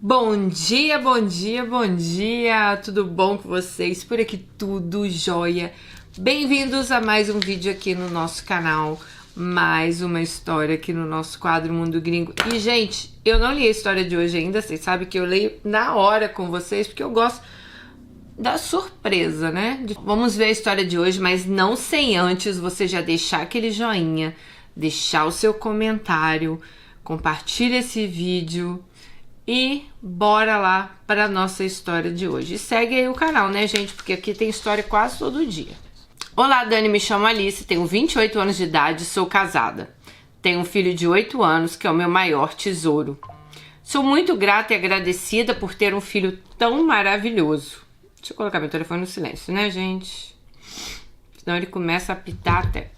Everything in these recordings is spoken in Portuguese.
Bom dia, bom dia, bom dia! Tudo bom com vocês? Por aqui tudo jóia. Bem-vindos a mais um vídeo aqui no nosso canal, mais uma história aqui no nosso quadro Mundo Gringo. E, gente, eu não li a história de hoje ainda, vocês sabem que eu leio na hora com vocês, porque eu gosto da surpresa, né? Vamos ver a história de hoje, mas não sem antes você já deixar aquele joinha, deixar o seu comentário, compartilha esse vídeo. E bora lá para a nossa história de hoje. E segue aí o canal, né, gente? Porque aqui tem história quase todo dia. Olá, Dani, me chamo Alice, tenho 28 anos de idade, sou casada. Tenho um filho de 8 anos, que é o meu maior tesouro. Sou muito grata e agradecida por ter um filho tão maravilhoso. Deixa eu colocar meu telefone no silêncio, né, gente? Senão ele começa a apitar até.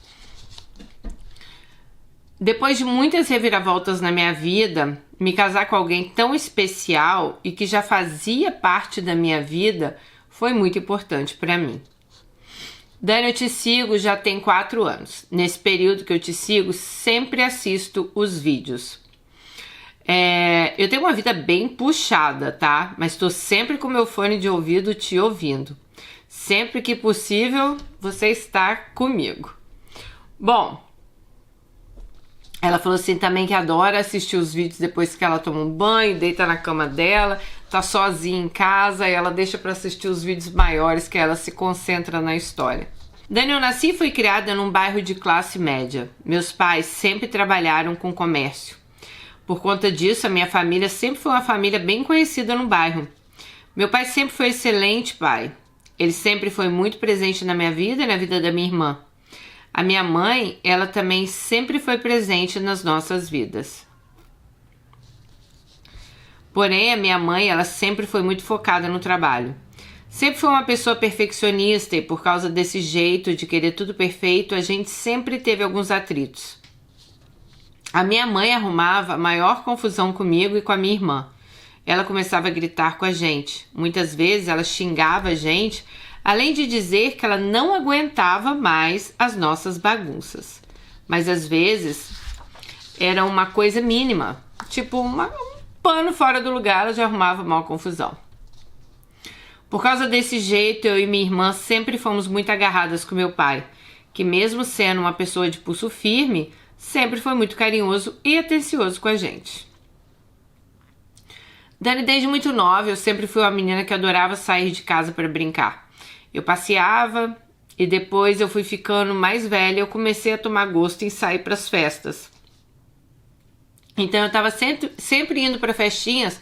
Depois de muitas reviravoltas na minha vida, me casar com alguém tão especial e que já fazia parte da minha vida foi muito importante para mim. Dani, eu te sigo já tem 4 anos. Nesse período que eu te sigo, sempre assisto os vídeos. Eu tenho uma vida bem puxada, tá? Mas tô sempre com meu fone de ouvido te ouvindo. Sempre que possível, você está comigo. Bom, ela falou assim também que adora assistir os vídeos depois que ela toma um banho, deita na cama dela, tá sozinha em casa e ela deixa para assistir os vídeos maiores que ela se concentra na história. Dani, eu nasci e fui criada num bairro de classe média. Meus pais sempre trabalharam com comércio. Por conta disso, a minha família sempre foi uma família bem conhecida no bairro. Meu pai sempre foi excelente pai. Ele sempre foi muito presente na minha vida e na vida da minha irmã. A minha mãe, ela também sempre foi presente nas nossas vidas. Porém, a minha mãe, ela sempre foi muito focada no trabalho. Sempre foi uma pessoa perfeccionista e por causa desse jeito de querer tudo perfeito, a gente sempre teve alguns atritos. A minha mãe arrumava a maior confusão comigo e com a minha irmã. Ela começava a gritar com a gente. Muitas vezes ela xingava a gente, além de dizer que ela não aguentava mais as nossas bagunças. Mas às vezes era uma coisa mínima, tipo um pano fora do lugar, ela já arrumava uma confusão. Por causa desse jeito, eu e minha irmã sempre fomos muito agarradas com meu pai, que mesmo sendo uma pessoa de pulso firme, sempre foi muito carinhoso e atencioso com a gente. Dani, desde muito nova, eu sempre fui uma menina que adorava sair de casa para brincar. Eu passeava e depois eu fui ficando mais velha, eu comecei a tomar gosto em sair para as festas. Então eu estava sempre indo para festinhas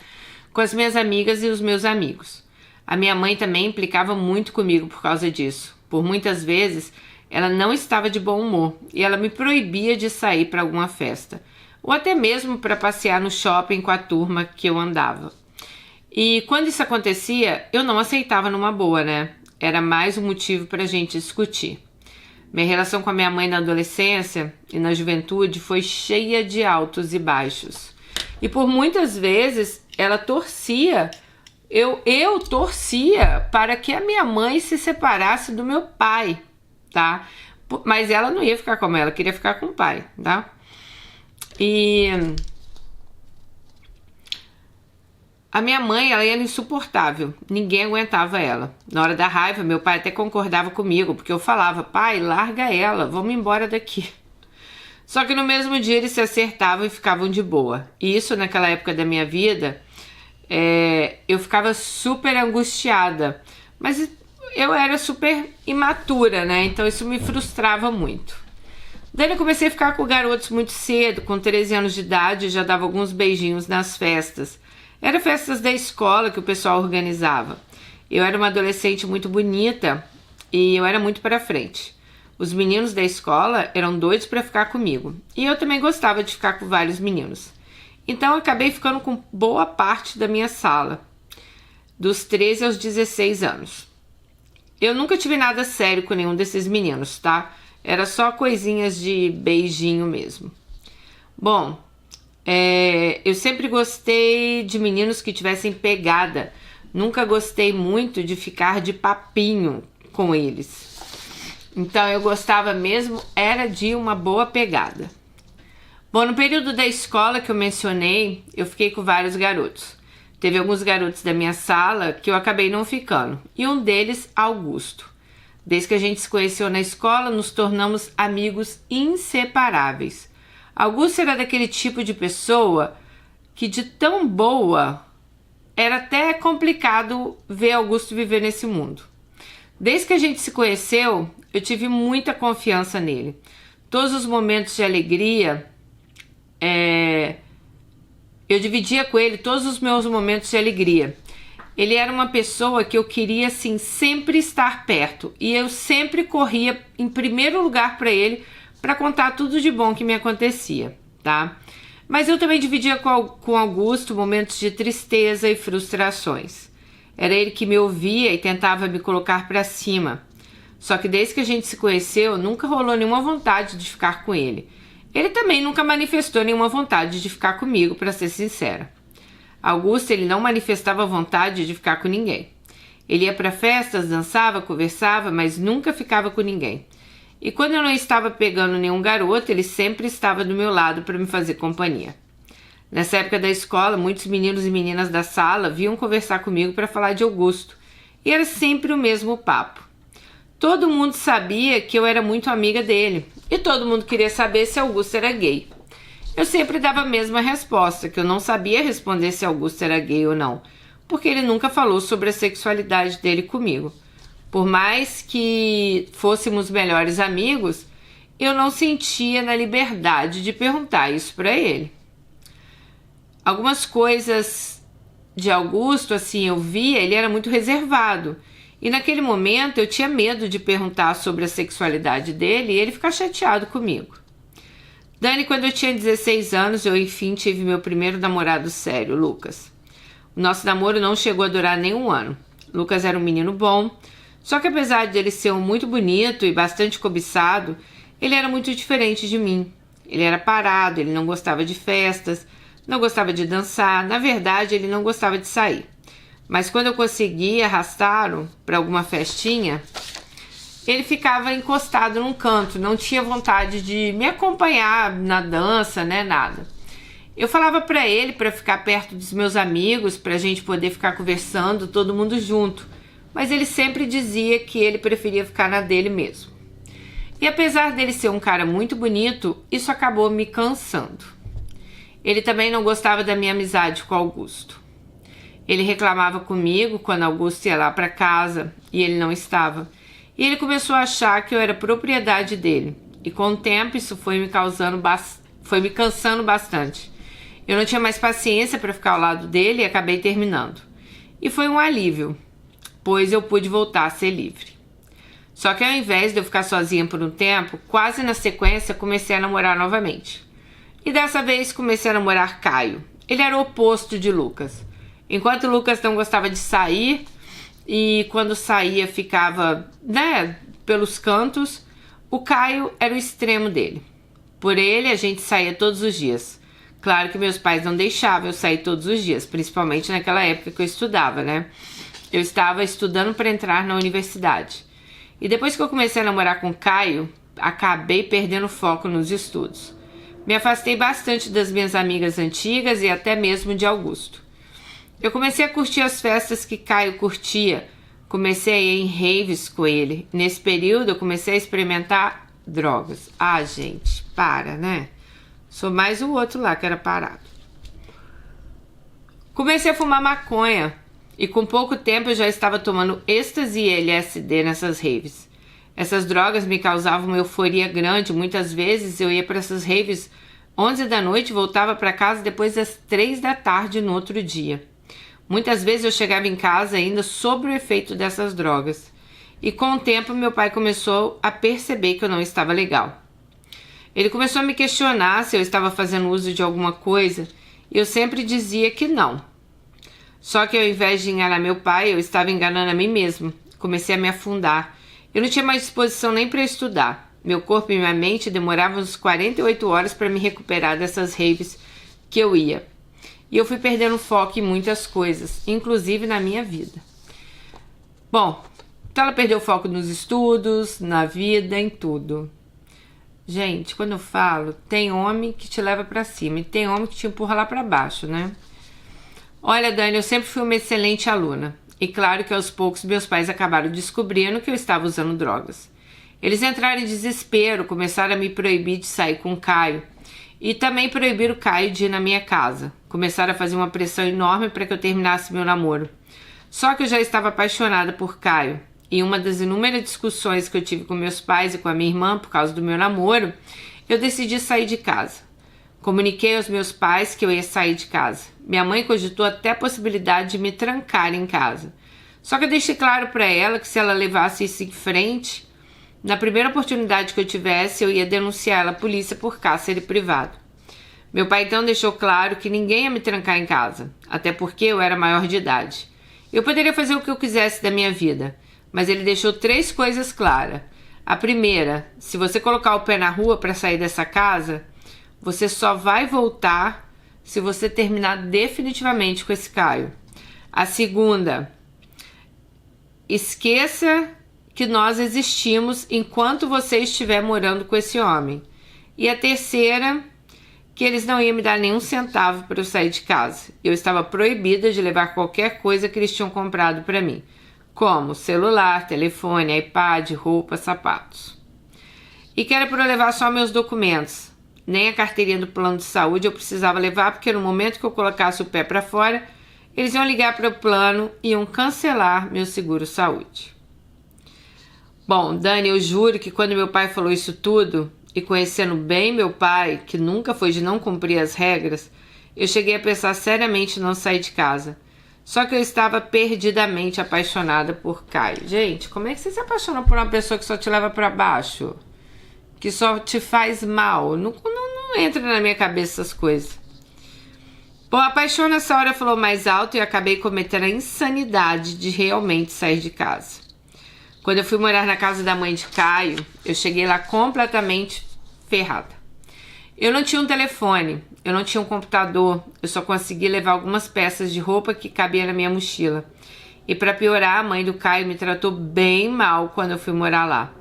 com as minhas amigas e os meus amigos. A minha mãe também implicava muito comigo por causa disso. Por muitas vezes ela não estava de bom humor e ela me proibia de sair para alguma festa. Ou até mesmo para passear no shopping com a turma que eu andava. E quando isso acontecia, eu não aceitava numa boa, né? Era mais um motivo para a gente discutir. Minha relação com a minha mãe na adolescência e na juventude foi cheia de altos e baixos. E por muitas vezes ela torcia, eu torcia para que a minha mãe se separasse do meu pai, tá? Mas ela não ia ficar com ela, queria ficar com o pai, tá? E a minha mãe, ela era insuportável, ninguém aguentava ela. Na hora da raiva, meu pai até concordava comigo, porque eu falava, pai, larga ela, vamos embora daqui. Só que no mesmo dia eles se acertavam e ficavam de boa. E isso naquela época da minha vida, eu ficava super angustiada. Mas eu era super imatura, né? Então isso me frustrava muito. Daí eu comecei a ficar com garotos muito cedo, com 13 anos de idade, já dava alguns beijinhos nas festas. Eram festas da escola que o pessoal organizava. Eu era uma adolescente muito bonita e eu era muito pra frente. Os meninos da escola eram doidos pra ficar comigo. E eu também gostava de ficar com vários meninos. Então eu acabei ficando com boa parte da minha sala, dos 13 aos 16 anos. Eu nunca tive nada sério com nenhum desses meninos, tá? Era só coisinhas de beijinho mesmo. Bom, eu sempre gostei de meninos que tivessem pegada. Nunca gostei muito de ficar de papinho com eles. Então eu gostava mesmo, era de uma boa pegada. Bom, no período da escola que eu mencionei, eu fiquei com vários garotos. Teve alguns garotos da minha sala que eu acabei não ficando, e um deles, Augusto. Desde que a gente se conheceu na escola, nos tornamos amigos inseparáveis. Augusto era daquele tipo de pessoa que, de tão boa, era até complicado ver Augusto viver nesse mundo. Desde que a gente se conheceu, eu tive muita confiança nele. Todos os momentos de alegria, eu dividia com ele todos os meus momentos de alegria. Ele era uma pessoa que eu queria, assim, sempre estar perto. E eu sempre corria em primeiro lugar para ele para contar tudo de bom que me acontecia, tá? Mas eu também dividia com Augusto momentos de tristeza e frustrações. Era ele que me ouvia e tentava me colocar para cima. Só que desde que a gente se conheceu, nunca rolou nenhuma vontade de ficar com ele. Ele também nunca manifestou nenhuma vontade de ficar comigo, para ser sincera. Augusto, ele não manifestava vontade de ficar com ninguém. Ele ia para festas, dançava, conversava, mas nunca ficava com ninguém. E quando eu não estava pegando nenhum garoto, ele sempre estava do meu lado para me fazer companhia. Nessa época da escola, muitos meninos e meninas da sala vinham conversar comigo para falar de Augusto. E era sempre o mesmo papo. Todo mundo sabia que eu era muito amiga dele. E todo mundo queria saber se Augusto era gay. Eu sempre dava a mesma resposta, que eu não sabia responder se Augusto era gay ou não, porque ele nunca falou sobre a sexualidade dele comigo. Por mais que fôssemos melhores amigos, eu não sentia na liberdade de perguntar isso para ele. Algumas coisas de Augusto, assim, eu via, ele era muito reservado. E naquele momento eu tinha medo de perguntar sobre a sexualidade dele e ele ficar chateado comigo. Dani, quando eu tinha 16 anos, eu enfim tive meu primeiro namorado sério, Lucas. O nosso namoro não chegou a durar nem um ano. Lucas era um menino bom, só que apesar de ele ser muito bonito e bastante cobiçado, ele era muito diferente de mim. Ele era parado, ele não gostava de festas, não gostava de dançar, na verdade ele não gostava de sair. Mas quando eu conseguia arrastá-lo para alguma festinha, ele ficava encostado num canto, não tinha vontade de me acompanhar na dança, né, nada. Eu falava para ele para ficar perto dos meus amigos, para a gente poder ficar conversando, todo mundo junto, mas ele sempre dizia que ele preferia ficar na dele mesmo. E apesar dele ser um cara muito bonito, isso acabou me cansando. Ele também não gostava da minha amizade com Augusto. Ele reclamava comigo quando Augusto ia lá para casa e ele não estava. E ele começou a achar que eu era propriedade dele. E com o tempo isso foi me cansando bastante. Eu não tinha mais paciência para ficar ao lado dele e acabei terminando. E foi um alívio, pois eu pude voltar a ser livre. Só que ao invés de eu ficar sozinha por um tempo, quase na sequência comecei a namorar novamente. E dessa vez comecei a namorar Caio. Ele era o oposto de Lucas. Enquanto Lucas não gostava de sair, e quando saía ficava, né, pelos cantos, o Caio era o extremo dele. Por ele a gente saía todos os dias. Claro que meus pais não deixavam eu sair todos os dias, principalmente naquela época que eu estudava, né? Eu estava estudando para entrar na universidade. E depois que eu comecei a namorar com o Caio, acabei perdendo foco nos estudos. Me afastei bastante das minhas amigas antigas e até mesmo de Augusto. Eu comecei a curtir as festas que Caio curtia. Comecei a ir em raves com ele. Nesse período eu comecei a experimentar drogas. Ah, gente, para, né? Sou mais o outro lá que era parado. Comecei a fumar maconha. E com pouco tempo eu já estava tomando êxtase e LSD nessas raves. Essas drogas me causavam uma euforia grande. Muitas vezes eu ia para essas raves 11 da noite e voltava para casa depois das 3 da tarde no outro dia. Muitas vezes eu chegava em casa ainda sob o efeito dessas drogas. E com o tempo meu pai começou a perceber que eu não estava legal. Ele começou a me questionar se eu estava fazendo uso de alguma coisa e eu sempre dizia que não. Só que ao invés de enganar meu pai, eu estava enganando a mim mesmo. Comecei a me afundar. Eu não tinha mais disposição nem para estudar. Meu corpo e minha mente demoravam uns 48 horas para me recuperar dessas raves que eu ia. E eu fui perdendo foco em muitas coisas, inclusive na minha vida. Bom, então ela perdeu foco nos estudos, na vida, em tudo. Gente, quando eu falo, tem homem que te leva pra cima e tem homem que te empurra lá pra baixo, né? Olha, Dani, eu sempre fui uma excelente aluna. E claro que aos poucos meus pais acabaram descobrindo que eu estava usando drogas. Eles entraram em desespero, começaram a me proibir de sair com o Caio. E também proibiram o Caio de ir na minha casa. Começaram a fazer uma pressão enorme para que eu terminasse meu namoro. Só que eu já estava apaixonada por Caio. E uma das inúmeras discussões que eu tive com meus pais e com a minha irmã por causa do meu namoro, eu decidi sair de casa. Comuniquei aos meus pais que eu ia sair de casa. Minha mãe cogitou até a possibilidade de me trancar em casa. Só que eu deixei claro para ela que se ela levasse isso em frente, na primeira oportunidade que eu tivesse, eu ia denunciar ela à polícia por cárcere privado. Meu pai então deixou claro que ninguém ia me trancar em casa, até porque eu era maior de idade. Eu poderia fazer o que eu quisesse da minha vida, mas ele deixou 3 coisas claras. A primeira, se você colocar o pé na rua para sair dessa casa, você só vai voltar se você terminar definitivamente com esse Caio. A segunda, esqueça que nós existimos enquanto você estiver morando com esse homem. E a terceira, que eles não iam me dar nenhum centavo para eu sair de casa. Eu estava proibida de levar qualquer coisa que eles tinham comprado para mim, como celular, telefone, iPad, roupa, sapatos. E que era para eu levar só meus documentos. Nem a carteirinha do plano de saúde eu precisava levar, porque no momento que eu colocasse o pé para fora, eles iam ligar para o plano e iam cancelar meu seguro-saúde. Bom, Dani, eu juro que quando meu pai falou isso tudo, e conhecendo bem meu pai, que nunca foi de não cumprir as regras, eu cheguei a pensar seriamente em não sair de casa. Só que eu estava perdidamente apaixonada por Caio. Gente, como é que você se apaixona por uma pessoa que só te leva para baixo? Que só te faz mal? Não entra na minha cabeça essas coisas. Bom, a paixão nessa hora falou mais alto e eu acabei cometendo a insanidade de realmente sair de casa. Quando eu fui morar na casa da mãe de Caio, eu cheguei lá completamente ferrada. Eu não tinha um telefone, eu não tinha um computador, eu só consegui levar algumas peças de roupa que cabiam na minha mochila. E para piorar, a mãe do Caio me tratou bem mal quando eu fui morar lá.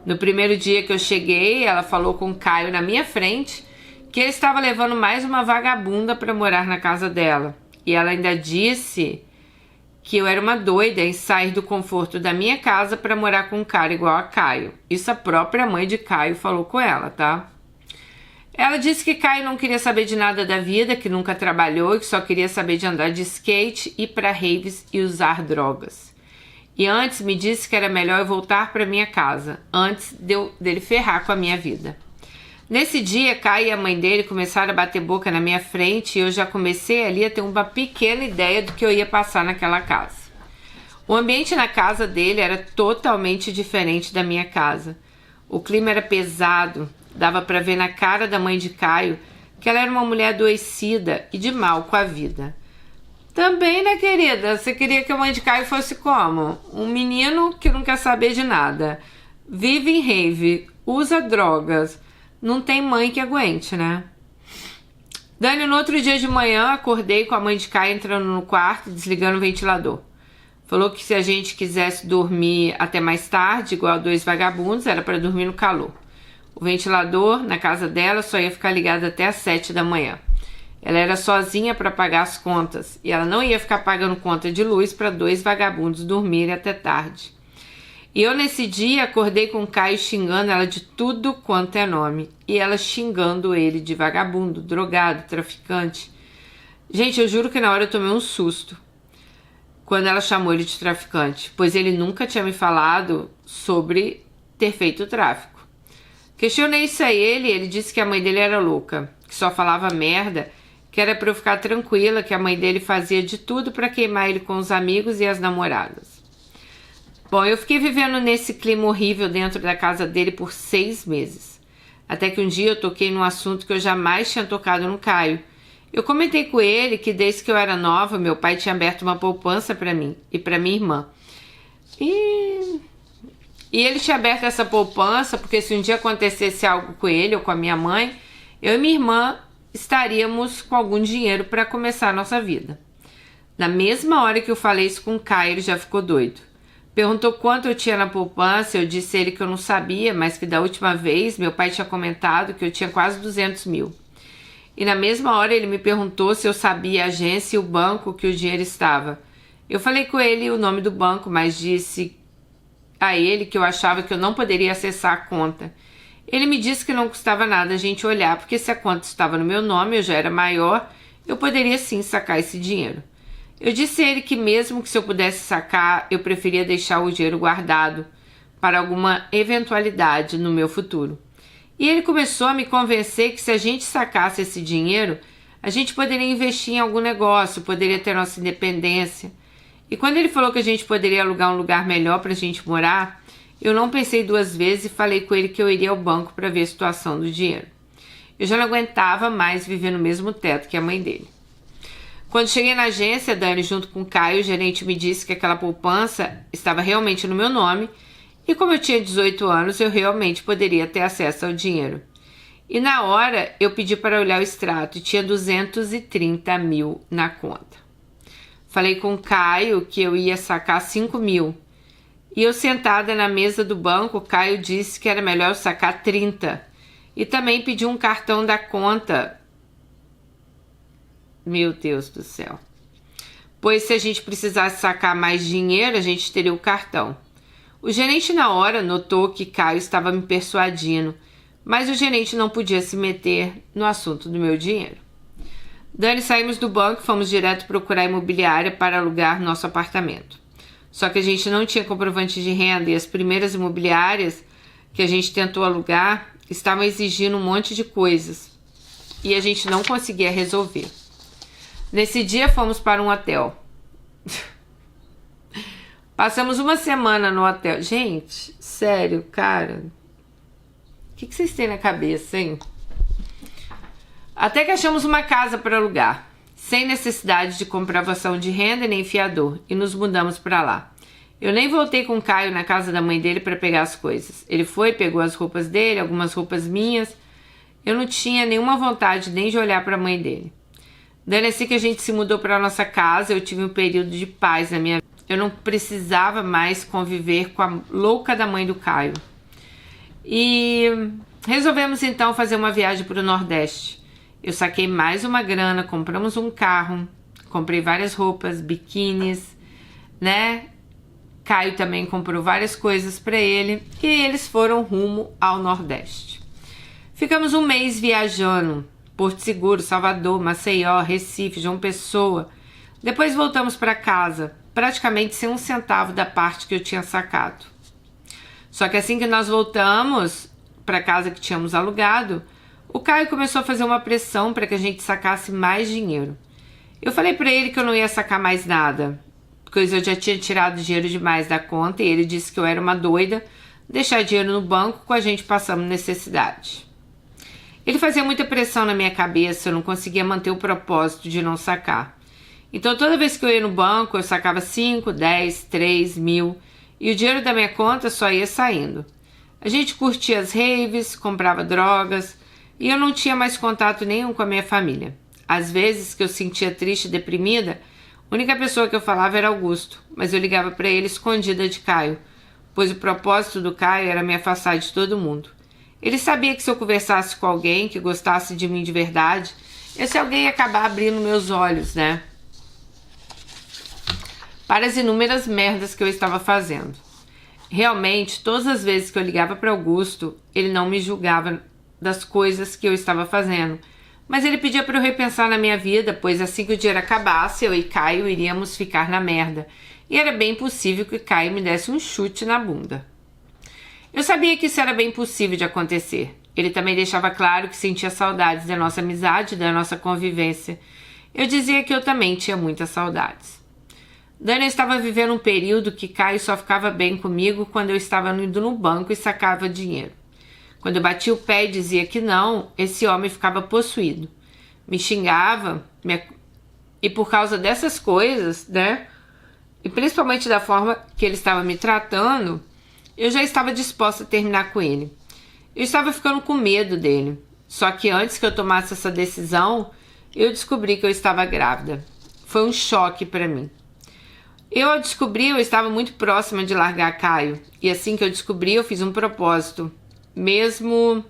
No primeiro dia que eu cheguei, ela falou com o Caio na minha frente que ele estava levando mais uma vagabunda para morar na casa dela. E ela ainda disse que eu era uma doida em sair do conforto da minha casa para morar com um cara igual a Caio. Isso a própria mãe de Caio falou com ela, tá? Ela disse que Caio não queria saber de nada da vida, que nunca trabalhou, que só queria saber de andar de skate, ir para raves e usar drogas. E antes me disse que era melhor eu voltar para minha casa, antes dele ferrar com a minha vida. Nesse dia, Caio e a mãe dele começaram a bater boca na minha frente e eu já comecei ali a ter uma pequena ideia do que eu ia passar naquela casa. O ambiente na casa dele era totalmente diferente da minha casa. O clima era pesado, dava para ver na cara da mãe de Caio que ela era uma mulher adoecida e de mal com a vida. Também, né, querida? Você queria que a mãe de Caio fosse como? Um menino que não quer saber de nada, vive em rave, usa drogas. Não tem mãe que aguente, né? Dani, no outro dia de manhã, acordei com a mãe de Caio entrando no quarto e desligando o ventilador. Falou que se a gente quisesse dormir até mais tarde, igual a 2 vagabundos, era para dormir no calor. O ventilador na casa dela só ia ficar ligado até às 7 da manhã. Ela era sozinha para pagar as contas e ela não ia ficar pagando conta de luz para 2 vagabundos dormirem até tarde. E eu nesse dia acordei com o Caio xingando ela de tudo quanto é nome. E ela xingando ele de vagabundo, drogado, traficante. Gente, eu juro que na hora eu tomei um susto quando ela chamou ele de traficante, pois ele nunca tinha me falado sobre ter feito tráfico. Questionei isso a ele e ele disse que a mãe dele era louca, que só falava merda, que era para eu ficar tranquila, que a mãe dele fazia de tudo para queimar ele com os amigos e as namoradas. Bom, eu fiquei vivendo nesse clima horrível dentro da casa dele por 6 meses. Até que um dia eu toquei num assunto que eu jamais tinha tocado no Caio. Eu comentei com ele que desde que eu era nova, meu pai tinha aberto uma poupança para mim e para minha irmã. E ele tinha aberto essa poupança porque se um dia acontecesse algo com ele ou com a minha mãe, eu e minha irmã estaríamos com algum dinheiro para começar a nossa vida. Na mesma hora que eu falei isso com o Caio, ele já ficou doido. Perguntou quanto eu tinha na poupança, eu disse a ele que eu não sabia, mas que da última vez meu pai tinha comentado que eu tinha quase 200 mil. E na mesma hora ele me perguntou se eu sabia a agência e o banco que o dinheiro estava. Eu falei com ele o nome do banco, mas disse a ele que eu achava que eu não poderia acessar a conta. Ele me disse que não custava nada a gente olhar, porque se a conta estava no meu nome, eu já era maior, eu poderia sim sacar esse dinheiro. Eu disse a ele que mesmo que se eu pudesse sacar, eu preferia deixar o dinheiro guardado para alguma eventualidade no meu futuro. E ele começou a me convencer que se a gente sacasse esse dinheiro, a gente poderia investir em algum negócio, poderia ter nossa independência. E quando ele falou que a gente poderia alugar um lugar melhor para a gente morar, eu não pensei duas vezes e falei com ele que eu iria ao banco para ver a situação do dinheiro. Eu já não aguentava mais viver no mesmo teto que a mãe dele. Quando cheguei na agência, Dani, junto com o Caio, o gerente me disse que aquela poupança estava realmente no meu nome e como eu tinha 18 anos, eu realmente poderia ter acesso ao dinheiro. E na hora, eu pedi para olhar o extrato e tinha 230 mil na conta. Falei com o Caio que eu ia sacar 5 mil. E eu sentada na mesa do banco, o Caio disse que era melhor eu sacar 30. E também pediu um cartão da conta. Meu Deus do céu. Pois se a gente precisasse sacar mais dinheiro, a gente teria o cartão. O gerente na hora notou que Caio estava me persuadindo, mas o gerente não podia se meter no assunto do meu dinheiro. Dani, saímos do banco e fomos direto procurar imobiliária para alugar nosso apartamento. Só que a gente não tinha comprovante de renda e as primeiras imobiliárias que a gente tentou alugar estavam exigindo um monte de coisas e a gente não conseguia resolver. Nesse dia fomos para um hotel. Passamos uma semana no hotel. Gente, sério, cara. O que vocês têm na cabeça, hein? Até que achamos uma casa para alugar, sem necessidade de comprovação de renda nem fiador, e nos mudamos para lá. Eu nem voltei com o Caio na casa da mãe dele para pegar as coisas. Ele foi, pegou as roupas dele, algumas roupas minhas. Eu não tinha nenhuma vontade nem de olhar para a mãe dele. Daí, assim que a gente se mudou para nossa casa, eu tive um período de paz na minha vida. Eu não precisava mais conviver com a louca da mãe do Caio. E resolvemos então fazer uma viagem para o Nordeste. Eu saquei mais uma grana, compramos um carro, comprei várias roupas, biquínis, né? Caio também comprou várias coisas para ele e eles foram rumo ao Nordeste. Ficamos um mês viajando, Porto Seguro, Salvador, Maceió, Recife, João Pessoa. Depois voltamos para casa, praticamente sem um centavo da parte que eu tinha sacado. Só que assim que nós voltamos para a casa que tínhamos alugado, o Caio começou a fazer uma pressão para que a gente sacasse mais dinheiro. Eu falei para ele que eu não ia sacar mais nada, pois eu já tinha tirado dinheiro demais da conta e ele disse que eu era uma doida deixar dinheiro no banco com a gente passando necessidade. Ele fazia muita pressão na minha cabeça, eu não conseguia manter o propósito de não sacar. Então toda vez que eu ia no banco, eu sacava 5, 10, 3 mil e o dinheiro da minha conta só ia saindo. A gente curtia as raves, comprava drogas e eu não tinha mais contato nenhum com a minha família. Às vezes que eu sentia triste e deprimida, a única pessoa que eu falava era Augusto, mas eu ligava para ele escondida de Caio, pois o propósito do Caio era me afastar de todo mundo. Ele sabia que se eu conversasse com alguém que gostasse de mim de verdade, esse alguém ia acabar abrindo meus olhos, né? Para as inúmeras merdas que eu estava fazendo. Realmente, todas as vezes que eu ligava para Augusto, ele não me julgava das coisas que eu estava fazendo, mas ele pedia para eu repensar na minha vida, pois assim que o dinheiro acabasse, eu e Caio iríamos ficar na merda, e era bem possível que Caio me desse um chute na bunda. Eu sabia que isso era bem possível de acontecer. Ele também deixava claro que sentia saudades da nossa amizade, da nossa convivência. Eu dizia que eu também tinha muitas saudades. Dani estava vivendo um período que Caio só ficava bem comigo quando eu estava indo no banco e sacava dinheiro. Quando eu batia o pé e dizia que não, esse homem ficava possuído. Me xingava, e por causa dessas coisas, né? E principalmente da forma que ele estava me tratando, eu já estava disposta a terminar com ele. Eu estava ficando com medo dele. Só que antes que eu tomasse essa decisão, eu descobri que eu estava grávida. Foi um choque para mim. Ao descobrir, eu estava muito próxima de largar Caio. E assim que eu descobri, eu fiz um propósito. Mesmo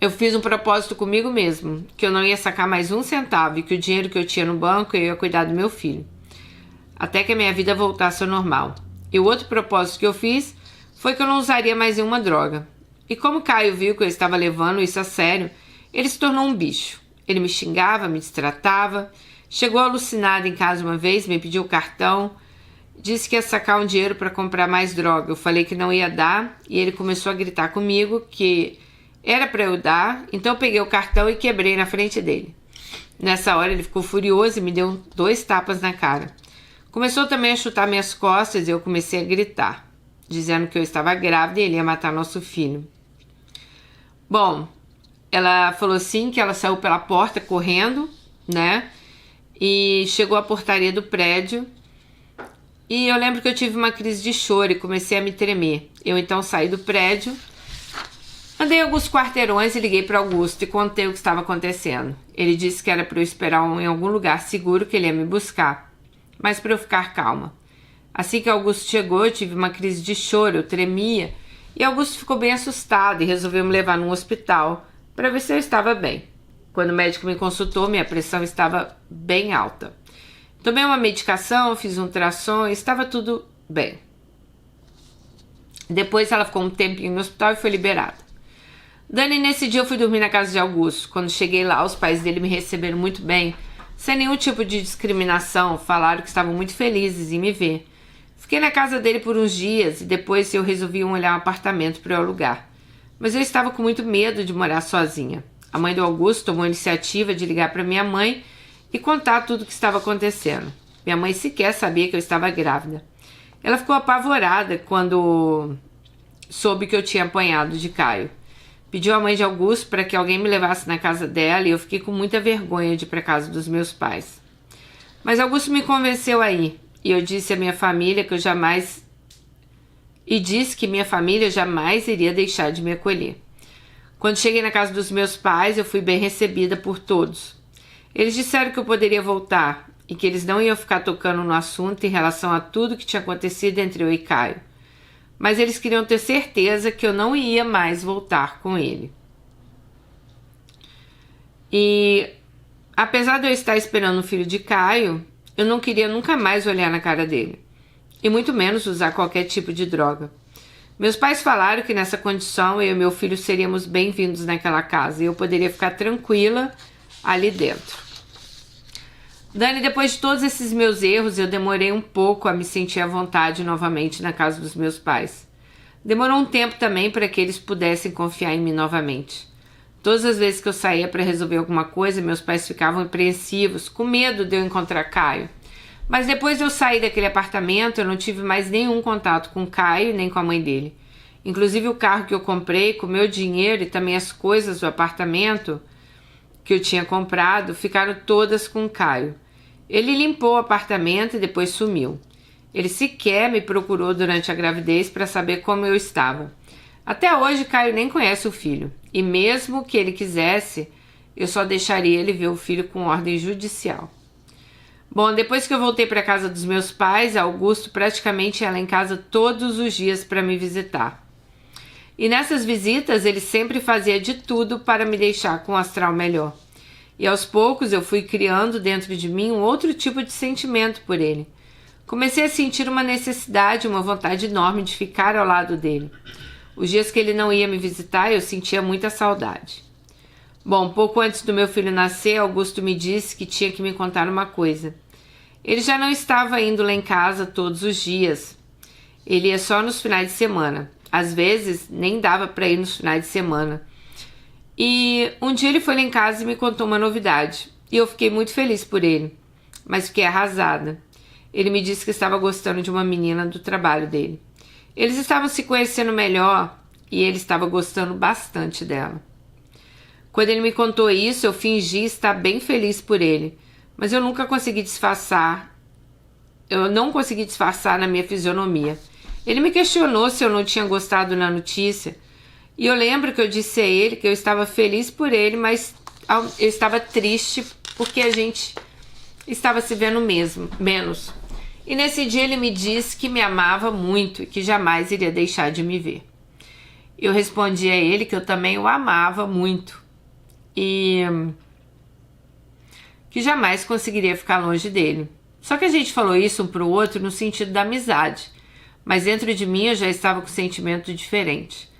Eu fiz um propósito comigo mesmo, que eu não ia sacar mais um centavo e que o dinheiro que eu tinha no banco eu ia cuidar do meu filho, até que a minha vida voltasse ao normal. E o outro propósito que eu fiz foi que eu não usaria mais nenhuma droga. E como Caio viu que eu estava levando isso a sério, ele se tornou um bicho. Ele me xingava, me destratava, chegou alucinado em casa uma vez, me pediu o cartão, disse que ia sacar um dinheiro para comprar mais droga. Eu falei que não ia dar e ele começou a gritar comigo que era para eu dar, então eu peguei o cartão e quebrei na frente dele. Nessa hora ele ficou furioso e me deu 2 tapas na cara. Começou também a chutar minhas costas e eu comecei a gritar, dizendo que eu estava grávida e ele ia matar nosso filho. Bom, ela falou assim que ela saiu pela porta correndo, né? E chegou à portaria do prédio. E eu lembro que eu tive uma crise de choro e comecei a me tremer. Eu então saí do prédio, andei alguns quarteirões e liguei para Augusto e contei o que estava acontecendo. Ele disse que era para eu esperar em algum lugar seguro, que ele ia me buscar, mas para eu ficar calma. Assim que Augusto chegou, eu tive uma crise de choro, eu tremia, e Augusto ficou bem assustado e resolveu me levar num hospital para ver se eu estava bem. Quando o médico me consultou, minha pressão estava bem alta. Tomei uma medicação, fiz um ultrassom e estava tudo bem. Depois ela ficou um tempinho no hospital e foi liberada. Dani, nesse dia eu fui dormir na casa de Augusto. Quando cheguei lá, os pais dele me receberam muito bem, sem nenhum tipo de discriminação, falaram que estavam muito felizes em me ver. Fiquei na casa dele por uns dias e depois eu resolvi olhar um apartamento para eu alugar. Mas eu estava com muito medo de morar sozinha. A mãe do Augusto tomou a iniciativa de ligar para minha mãe e contar tudo o que estava acontecendo. Minha mãe sequer sabia que eu estava grávida. Ela ficou apavorada quando soube que eu tinha apanhado de Caio. Pediu à mãe de Augusto para que alguém me levasse na casa dela e eu fiquei com muita vergonha de ir para a casa dos meus pais. Mas Augusto me convenceu a ir e eu disse à minha família que disse que minha família jamais iria deixar de me acolher. Quando cheguei na casa dos meus pais, eu fui bem recebida por todos. Eles disseram que eu poderia voltar e que eles não iam ficar tocando no assunto em relação a tudo que tinha acontecido entre eu e Caio. Mas eles queriam ter certeza que eu não ia mais voltar com ele. E apesar de eu estar esperando o filho de Caio, eu não queria nunca mais olhar na cara dele, e muito menos usar qualquer tipo de droga. Meus pais falaram que nessa condição eu e meu filho seríamos bem-vindos naquela casa e eu poderia ficar tranquila ali dentro. Dani, depois de todos esses meus erros, eu demorei um pouco a me sentir à vontade novamente na casa dos meus pais. Demorou um tempo também para que eles pudessem confiar em mim novamente. Todas as vezes que eu saía para resolver alguma coisa, meus pais ficavam apreensivos, com medo de eu encontrar Caio. Mas depois de eu sair daquele apartamento, eu não tive mais nenhum contato com Caio nem com a mãe dele. Inclusive o carro que eu comprei, com o meu dinheiro e também as coisas do apartamento que eu tinha comprado, ficaram todas com Caio. Ele limpou o apartamento e depois sumiu. Ele sequer me procurou durante a gravidez para saber como eu estava. Até hoje, Caio nem conhece o filho. E mesmo que ele quisesse, eu só deixaria ele ver o filho com ordem judicial. Bom, depois que eu voltei para a casa dos meus pais, Augusto praticamente ia lá em casa todos os dias para me visitar. E nessas visitas, ele sempre fazia de tudo para me deixar com um astral melhor. E aos poucos eu fui criando dentro de mim um outro tipo de sentimento por ele. Comecei a sentir uma necessidade, uma vontade enorme de ficar ao lado dele. Os dias que ele não ia me visitar, eu sentia muita saudade. Bom, pouco antes do meu filho nascer, Augusto me disse que tinha que me contar uma coisa. Ele já não estava indo lá em casa todos os dias. Ele ia só nos finais de semana. Às vezes, nem dava para ir nos finais de semana. E um dia ele foi lá em casa e me contou uma novidade. E eu fiquei muito feliz por ele, mas fiquei arrasada. Ele me disse que estava gostando de uma menina do trabalho dele. Eles estavam se conhecendo melhor e ele estava gostando bastante dela. Quando ele me contou isso, eu fingi estar bem feliz por ele, mas eu não consegui disfarçar na minha fisionomia. Ele me questionou se eu não tinha gostado na notícia, e eu lembro que eu disse a ele que eu estava feliz por ele, mas eu estava triste porque a gente estava se vendo menos. E nesse dia ele me disse que me amava muito e que jamais iria deixar de me ver. Eu respondi a ele que eu também o amava muito e que jamais conseguiria ficar longe dele. Só que a gente falou isso um pro outro no sentido da amizade, mas dentro de mim eu já estava com um sentimento diferente.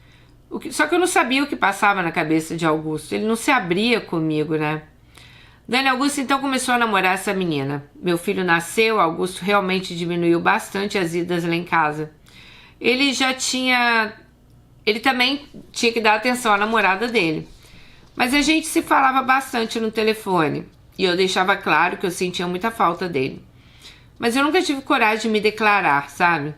Só que eu não sabia o que passava na cabeça de Augusto, ele não se abria comigo, né? Dani Augusto então começou a namorar essa menina. Meu filho nasceu, Augusto realmente diminuiu bastante as idas lá em casa. Ele também tinha que dar atenção à namorada dele. Mas a gente se falava bastante no telefone. E eu deixava claro que eu sentia muita falta dele. Mas eu nunca tive coragem de me declarar, sabe?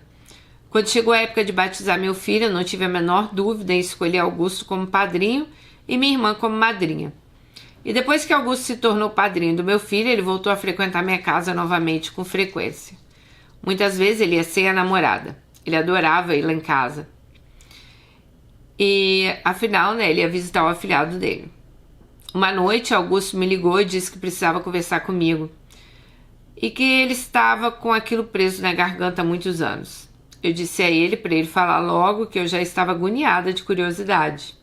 Quando chegou a época de batizar meu filho, eu não tive a menor dúvida em escolher Augusto como padrinho e minha irmã como madrinha. E depois que Augusto se tornou padrinho do meu filho, ele voltou a frequentar minha casa novamente com frequência. Muitas vezes ele ia sem a namorada. Ele adorava ir lá em casa. E afinal, né, ele ia visitar o afilhado dele. Uma noite, Augusto me ligou e disse que precisava conversar comigo. E que ele estava com aquilo preso na garganta há muitos anos. Eu disse a ele para ele falar logo que eu já estava agoniada de curiosidade.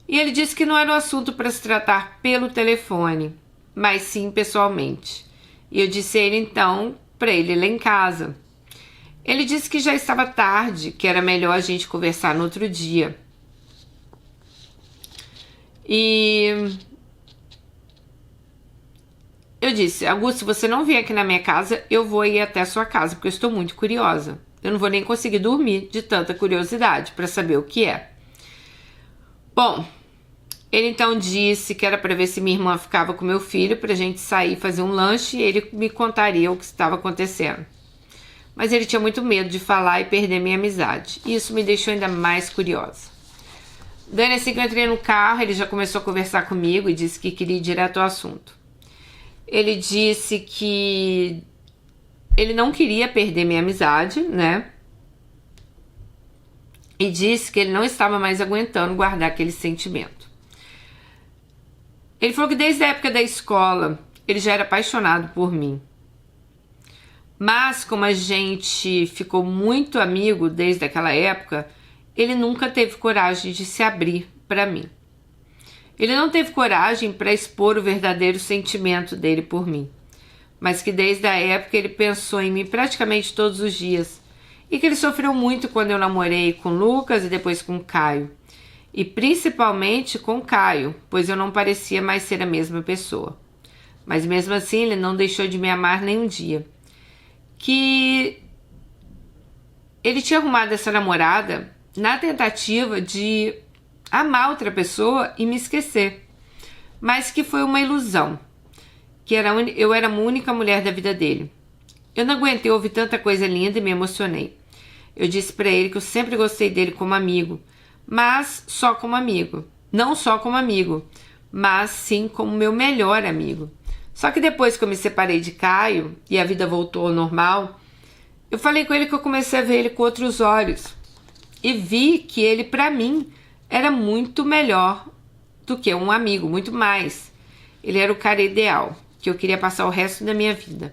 E ele disse que não era um assunto para se tratar pelo telefone, mas sim pessoalmente. E eu disse a ele então para ele ir lá em casa. Ele disse que já estava tarde, que era melhor a gente conversar no outro dia. E eu disse, Augusto, se você não vier aqui na minha casa, eu vou ir até a sua casa, porque eu estou muito curiosa. Eu não vou nem conseguir dormir de tanta curiosidade para saber o que é. Bom, ele então disse que era para ver se minha irmã ficava com meu filho para a gente sair fazer um lanche e ele me contaria o que estava acontecendo. Mas ele tinha muito medo de falar e perder minha amizade. E isso me deixou ainda mais curiosa. Dani, assim que eu entrei no carro, ele já começou a conversar comigo e disse que queria ir direto ao assunto. Ele disse que ele não queria perder minha amizade, né? E disse que ele não estava mais aguentando guardar aquele sentimento. Ele falou que desde a época da escola ele já era apaixonado por mim. Mas como a gente ficou muito amigo desde aquela época, ele nunca teve coragem de se abrir para mim. Ele não teve coragem para expor o verdadeiro sentimento dele por mim, mas que desde a época ele pensou em mim praticamente todos os dias e que ele sofreu muito quando eu namorei com Lucas e depois com Caio. E principalmente com Caio, pois eu não parecia mais ser a mesma pessoa. Mas mesmo assim ele não deixou de me amar nem um dia. Que ele tinha arrumado essa namorada na tentativa de amar outra pessoa e me esquecer. Mas que foi uma ilusão. Que eu era a única mulher da vida dele. Eu não aguentei ouvir tanta coisa linda e me emocionei. Eu disse pra ele que eu sempre gostei dele como amigo, mas só como amigo. Não só como amigo, mas sim como meu melhor amigo. Só que depois que eu me separei de Caio e a vida voltou ao normal, eu falei com ele que eu comecei a ver ele com outros olhos. E vi que ele, pra mim, era muito melhor do que um amigo, muito mais. Ele era o cara ideal, que eu queria passar o resto da minha vida.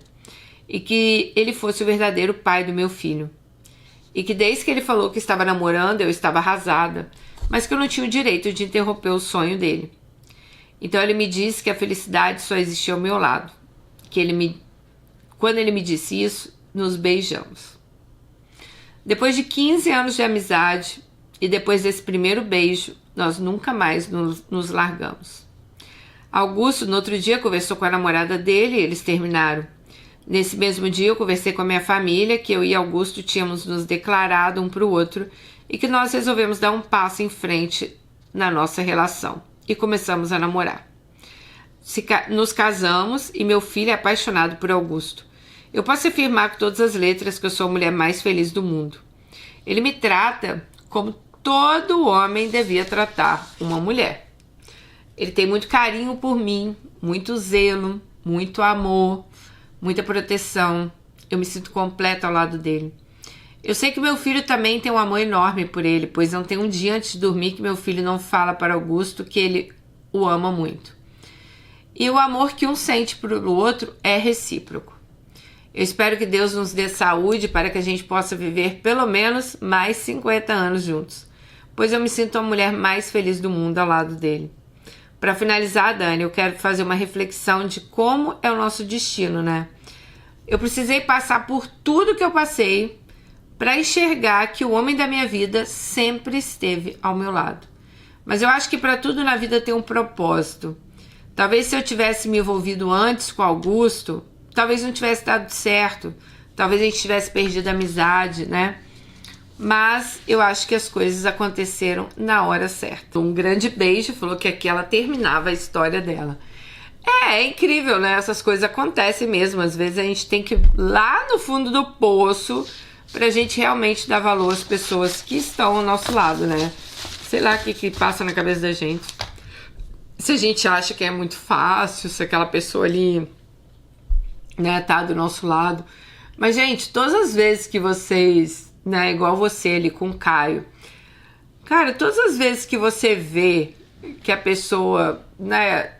E que ele fosse o verdadeiro pai do meu filho. E que desde que ele falou que estava namorando, eu estava arrasada, mas que eu não tinha o direito de interromper o sonho dele. Então ele me disse que a felicidade só existia ao meu lado. Quando ele me disse isso, nos beijamos. Depois de 15 anos de amizade e depois desse primeiro beijo, nós nunca mais nos largamos. Augusto, no outro dia, conversou com a namorada dele e eles terminaram. Nesse mesmo dia, eu conversei com a minha família que eu e Augusto tínhamos nos declarado um para o outro e que nós resolvemos dar um passo em frente na nossa relação e começamos a namorar. Nos casamos e meu filho é apaixonado por Augusto. Eu posso afirmar com todas as letras que eu sou a mulher mais feliz do mundo. Ele me trata como todo homem devia tratar uma mulher. Ele tem muito carinho por mim, muito zelo, muito amor, muita proteção. Eu me sinto completa ao lado dele. Eu sei que meu filho também tem um amor enorme por ele, pois não tem um dia antes de dormir que meu filho não fala para Augusto que ele o ama muito. E o amor que um sente pelo outro é recíproco. Eu espero que Deus nos dê saúde para que a gente possa viver pelo menos mais 50 anos juntos. pois eu me sinto a mulher mais feliz do mundo ao lado dele. Para finalizar, Dani, eu quero fazer uma reflexão de como é o nosso destino, né? Eu precisei passar por tudo que eu passei para enxergar que o homem da minha vida sempre esteve ao meu lado. Mas eu acho que para tudo na vida tem um propósito. Talvez se eu tivesse me envolvido antes com o Augusto, talvez não tivesse dado certo, talvez a gente tivesse perdido a amizade, né? Mas eu acho que as coisas aconteceram na hora certa. Um grande beijo, falou que aqui ela terminava a história dela. É incrível, né? Essas coisas acontecem mesmo. Às vezes a gente tem que ir lá no fundo do poço pra gente realmente dar valor às pessoas que estão ao nosso lado, né? Sei lá o que passa na cabeça da gente. Se a gente acha que é muito fácil, se aquela pessoa ali, né, tá do nosso lado. Mas, gente, todas as vezes que vocês, né, igual você ali com o Caio, cara, todas as vezes que você vê que a pessoa, né,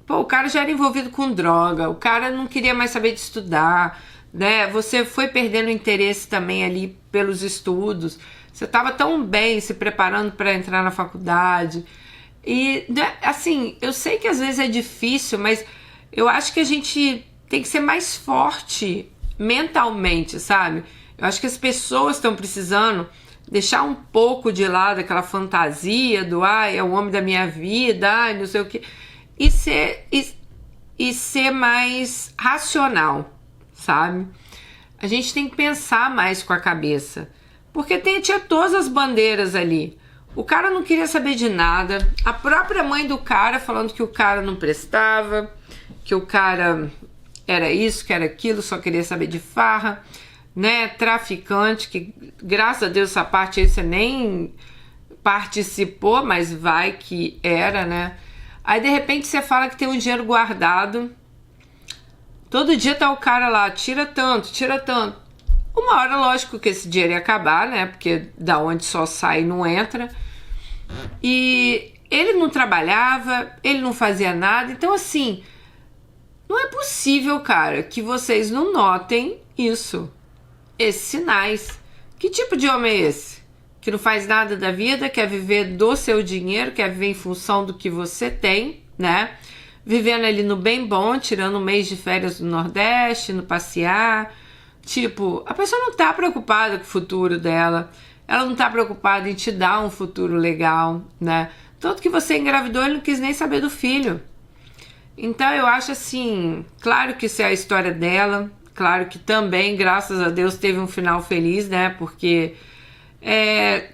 pô, o cara já era envolvido com droga, o cara não queria mais saber de estudar, né, você foi perdendo interesse também ali pelos estudos, você tava tão bem se preparando para entrar na faculdade, e, assim, eu sei que às vezes é difícil, mas eu acho que a gente tem que ser mais forte mentalmente, sabe? Eu acho que as pessoas estão precisando deixar um pouco de lado aquela fantasia do é o homem da minha vida, não sei o que, e ser mais racional, sabe? A gente tem que pensar mais com a cabeça, porque tinha todas as bandeiras ali. O cara não queria saber de nada, a própria mãe do cara falando que o cara não prestava, que o cara era isso, que era aquilo, só queria saber de farra, né, traficante, que graças a Deus essa parte aí você nem participou, mas vai que era, né? Aí de repente você fala que tem um dinheiro guardado, todo dia tá o cara lá, tira tanto, uma hora lógico que esse dinheiro ia acabar, né, porque da onde só sai não entra, e ele não trabalhava, ele não fazia nada, então assim, não é possível, cara, que vocês não notem isso, esses sinais. Que tipo de homem é esse? Que não faz nada da vida, quer viver do seu dinheiro, quer viver em função do que você tem, né? Vivendo ali no bem bom, tirando um mês de férias do Nordeste, no passear. Tipo, a pessoa não tá preocupada com o futuro dela, ela não tá preocupada em te dar um futuro legal, né? Tanto que você engravidou, ele não quis nem saber do filho. Então eu acho assim, claro que isso é a história dela, claro que também, graças a Deus, teve um final feliz, né? Porque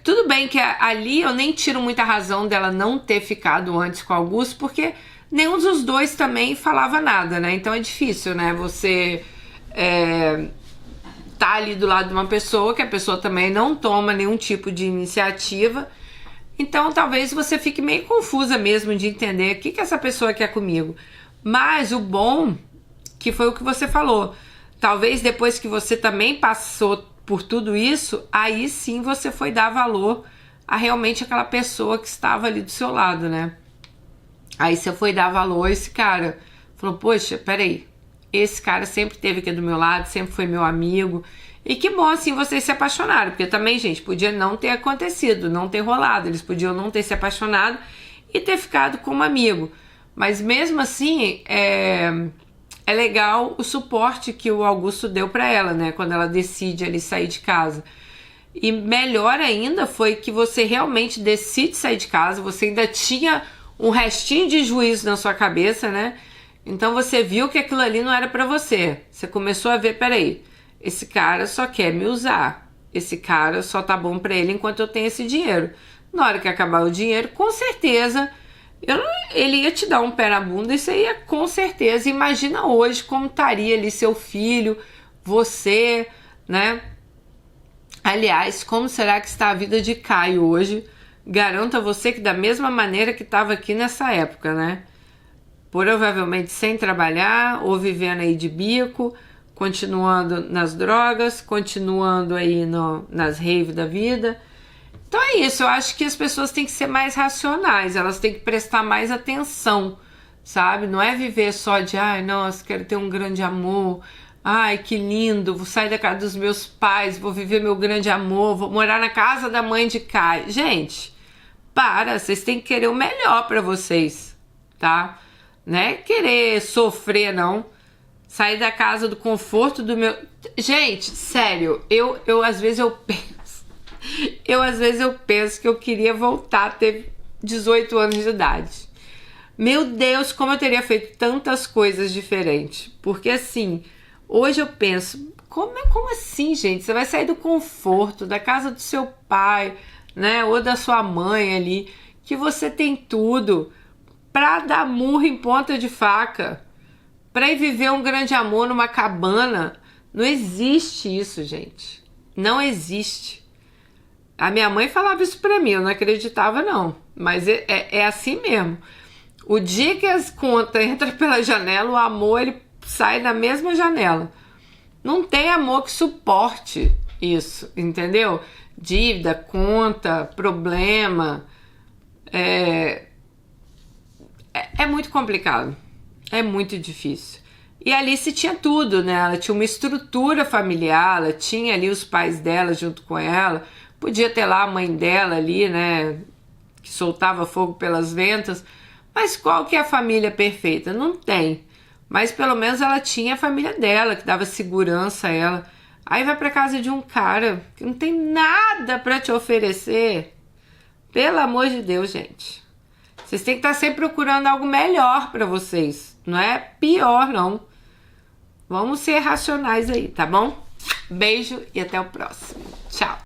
tudo bem que ali eu nem tiro muita razão dela não ter ficado antes com o Augusto, porque nenhum dos dois também falava nada, né? Então é difícil, né? Você tá ali do lado de uma pessoa que a pessoa também não toma nenhum tipo de iniciativa. Então talvez você fique meio confusa mesmo de entender o que essa pessoa quer comigo. Mas o bom, que foi o que você falou, talvez depois que você também passou por tudo isso, aí sim você foi dar valor a realmente aquela pessoa que estava ali do seu lado, né? Aí você foi dar valor a esse cara. Falou, poxa, peraí, esse cara sempre esteve aqui do meu lado, sempre foi meu amigo. E que bom assim vocês se apaixonaram, porque também, gente, podia não ter acontecido, não ter rolado, eles podiam não ter se apaixonado e ter ficado como amigo. Mas mesmo assim, é legal o suporte que o Augusto deu para ela, né, quando ela decide ali sair de casa. E melhor ainda foi que você realmente decide sair de casa, você ainda tinha um restinho de juízo na sua cabeça, né? Então você viu que aquilo ali não era para você. Você começou a ver, peraí, esse cara só quer me usar. Esse cara só tá bom para ele enquanto eu tenho esse dinheiro. Na hora que acabar o dinheiro, com certeza, ele ia te dar um pé na bunda, isso aí é com certeza. Imagina hoje como estaria ali seu filho, você, né? Aliás, como será que está a vida de Caio hoje? Garanto a você que da mesma maneira que estava aqui nessa época, né? Provavelmente sem trabalhar ou vivendo aí de bico, continuando nas drogas, continuando aí nas raves da vida. Então é isso, eu acho que as pessoas têm que ser mais racionais, elas têm que prestar mais atenção, sabe? Não é viver só de, ai, nossa, quero ter um grande amor, Ai, que lindo, vou sair da casa dos meus pais, vou viver meu grande amor, vou morar na casa da mãe de Kai. Gente, vocês têm que querer o melhor pra vocês, tá? Não é querer sofrer, não. Sair da casa do conforto do meu... Gente, sério, eu às vezes eu penso... às vezes eu penso que eu queria voltar a ter 18 anos de idade. Meu Deus, como eu teria feito tantas coisas diferentes. Porque assim, hoje eu penso, como assim, gente? Você vai sair do conforto, da casa do seu pai, né? Ou da sua mãe ali, que você tem tudo, pra dar murro em ponta de faca, pra ir viver um grande amor numa cabana. Não existe isso, gente. Não existe. A minha mãe falava isso pra mim, eu não acreditava não, mas é assim mesmo. O dia que as contas entram pela janela, o amor ele sai da mesma janela. Não tem amor que suporte isso, entendeu? Dívida, conta, problema, é muito complicado, é muito difícil. E a Alice tinha tudo, né? Ela tinha uma estrutura familiar, ela tinha ali os pais dela junto com ela, podia ter lá a mãe dela ali, né? Que soltava fogo pelas ventas, mas qual que é a família perfeita? Não tem. Mas pelo menos ela tinha a família dela, que dava segurança a ela. Aí vai pra casa de um cara que não tem nada pra te oferecer. Pelo amor de Deus, gente. Vocês têm que estar sempre procurando algo melhor pra vocês. Não é pior, não. Vamos ser racionais aí, tá bom? Beijo e até o próximo. Tchau.